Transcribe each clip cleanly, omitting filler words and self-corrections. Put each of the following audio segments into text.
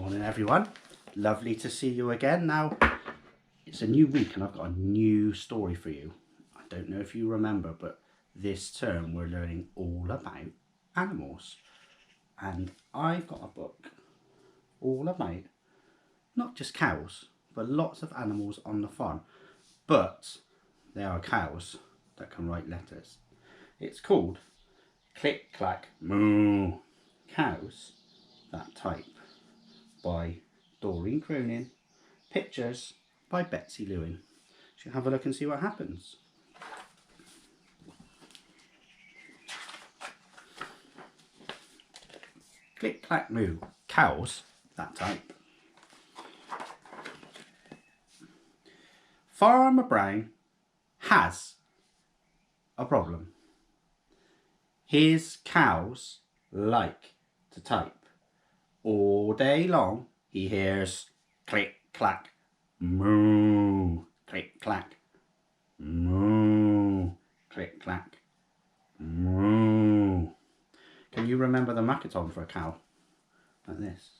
Morning everyone, lovely to see you again. Now it's a new week and I've got a new story for you. I don't know if you remember, but this term we're learning all about animals, and I've got a book all about not just cows but lots of animals on the farm, but they are cows that can write letters. It's called Click, Clack, Moo, Cows That Type by Doreen Cronin, pictures by Betsy Lewin. So have a look and see what happens. Click, clack, moo, cows that type. Farmer Brown has a problem. His cows like to type. All day long he hears click, clack, moo, click, clack, moo, click, clack, moo. Can you remember the Makaton for a cow? Like this.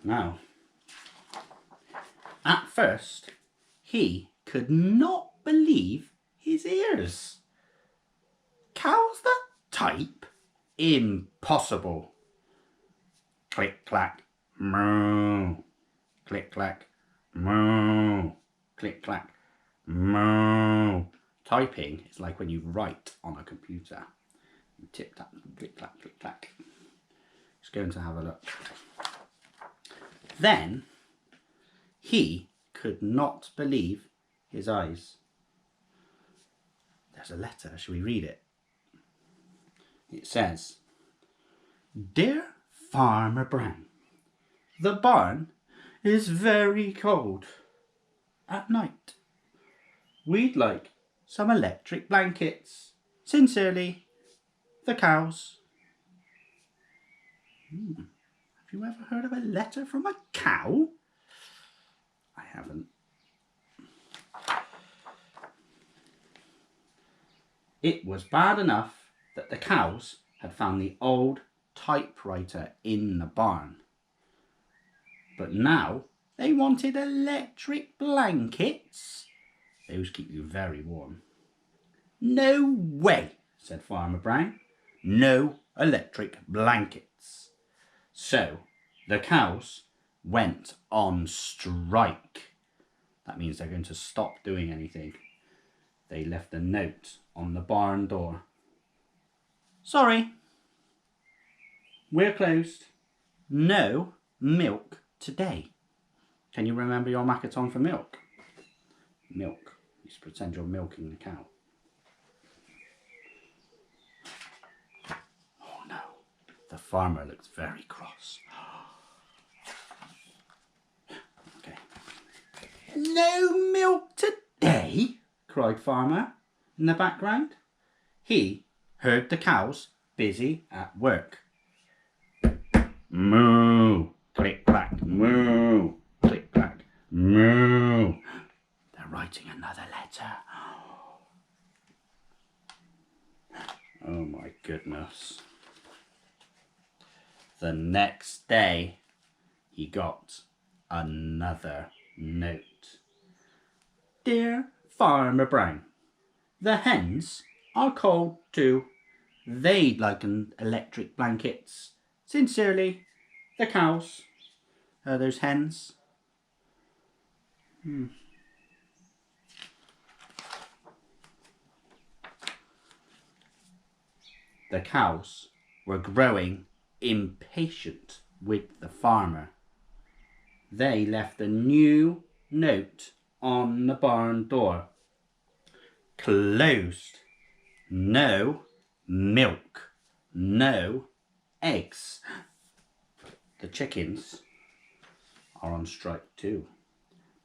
Now, at first, he could not believe his ears. Cows that type? Impossible. Click, clack, moo, click, clack, moo, click, clack, moo. Typing is like when you write on a computer. You tip, tap, click, clack, click, clack. Just going to have a look. Then he could not believe his eyes. There's a letter. Shall we read it? It says, "Dear Farmer Brown, the barn is very cold at night. We'd like some electric blankets. Sincerely, the cows." Have you ever heard of a letter from a cow? I haven't. It was bad enough that the cows had found the old typewriter in the barn, but now they wanted electric blankets. Those keep you very warm. "No way," said Farmer Brown. "No electric blankets." So the cows went on strike. That means they're going to stop doing anything. They left a note on the barn door. "Sorry, we're closed. No milk today." Can you remember your Makaton for milk? Milk. You just pretend you're milking the cow. Oh no, the farmer looks very cross. Okay. "No milk today?" cried Farmer in the background. He heard the cows busy at work. "Moo, click, clack, moo, click, clack, moo." They're writing another letter. Oh my goodness. The next day, he got another note. "Dear Farmer Brown, the hens are cold too. They'd like an electric blankets. Sincerely, the cows." Those hens. The cows were growing impatient with the farmer. They left a new note on the barn door. "Closed. No milk. No eggs." The chickens are on strike too.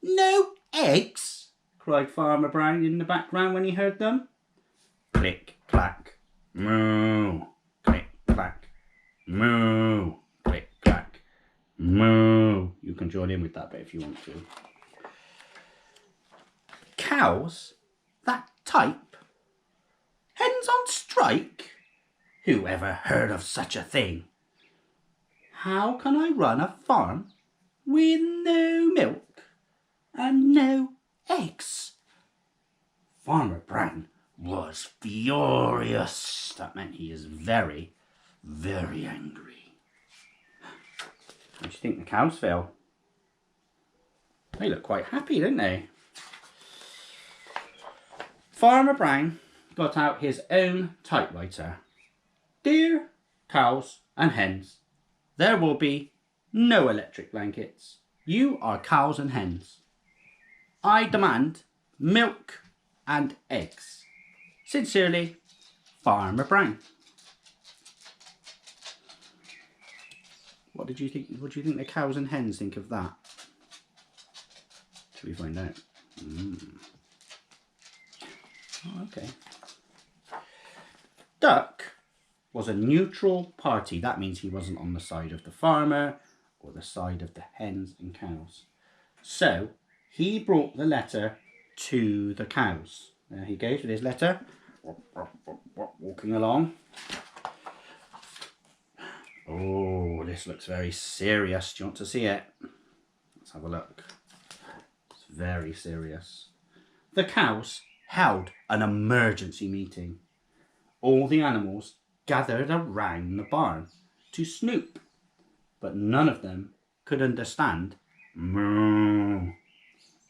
"No eggs?" cried Farmer Brown in the background when he heard them. Click, clack, moo, click, clack, moo, click, clack, moo. You can join in with that bit if you want to. Cows that type? Hens on strike? Who ever heard of such a thing? how can I run a farm with no milk and no eggs? Farmer Brown was furious. That meant he is very, very angry. How do you think the cows feel? They look quite happy, don't they? Farmer Brown got out his own typewriter. Dear cows and hens, there will be no electric blankets. You are cows and hens. I demand milk and eggs. Sincerely, Farmer Brown. What do you think the cows and hens think of that? Shall we find out? Oh, okay. Duck was a neutral party. That means he wasn't on the side of the farmer or the side of the hens and cows. So he brought the letter to the cows. There he goes with his letter, walking along. Oh, this looks very serious. Do you want to see it? Let's have a look. It's very serious. The cows held an emergency meeting. All the animals gathered around the barn to snoop, but none of them could understand moo.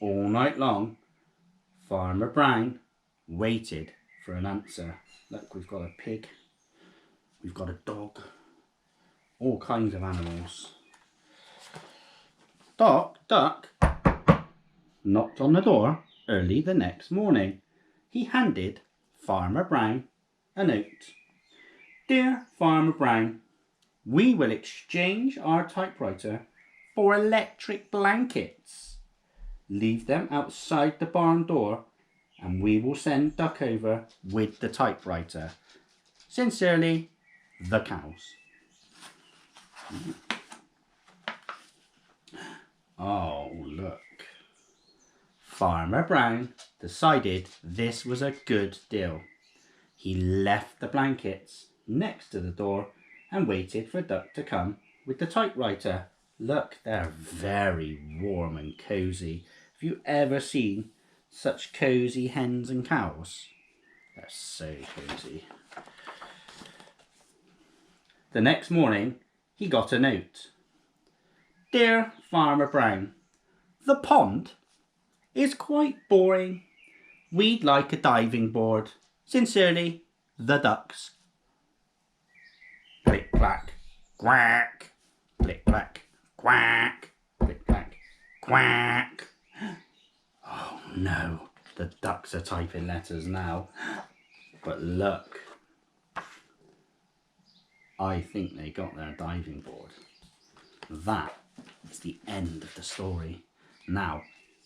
All night long, Farmer Brown waited for an answer. Look, we've got a pig, we've got a dog, all kinds of animals. Duck knocked on the door early the next morning. He handed Farmer Brown a note. Dear Farmer Brown, we will exchange our typewriter for electric blankets. Leave them outside the barn door and we will send Duck over with the typewriter. Sincerely, the cows. Oh, look. Farmer Brown decided this was a good deal. He left the blankets next to the door and waited for Duck to come with the typewriter. Look, they're very warm and cosy. Have you ever seen such cosy hens and cows? They're so cosy. The next morning, he got a note. Dear Farmer Brown, the pond is quite boring. We'd like a diving board. Sincerely, the ducks. Click, clack, quack. Click, clack, quack. Click, clack, quack. Oh no, the ducks are typing letters now. But look, I think they got their diving board. That is the end of the story. Now,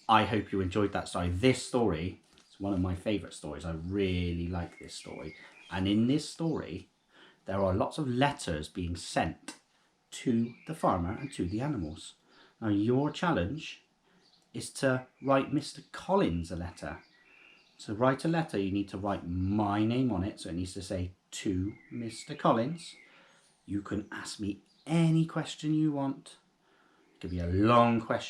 I hope you enjoyed that story. This story is one of my favourite stories. I really like this story. And in this story, there are lots of letters being sent to the farmer and to the animals. Now, your challenge is to write Mr. Collins a letter. To write a letter, you need to write my name on it. So it needs to say, to Mr. Collins. You can ask me any question you want. It could be a long question.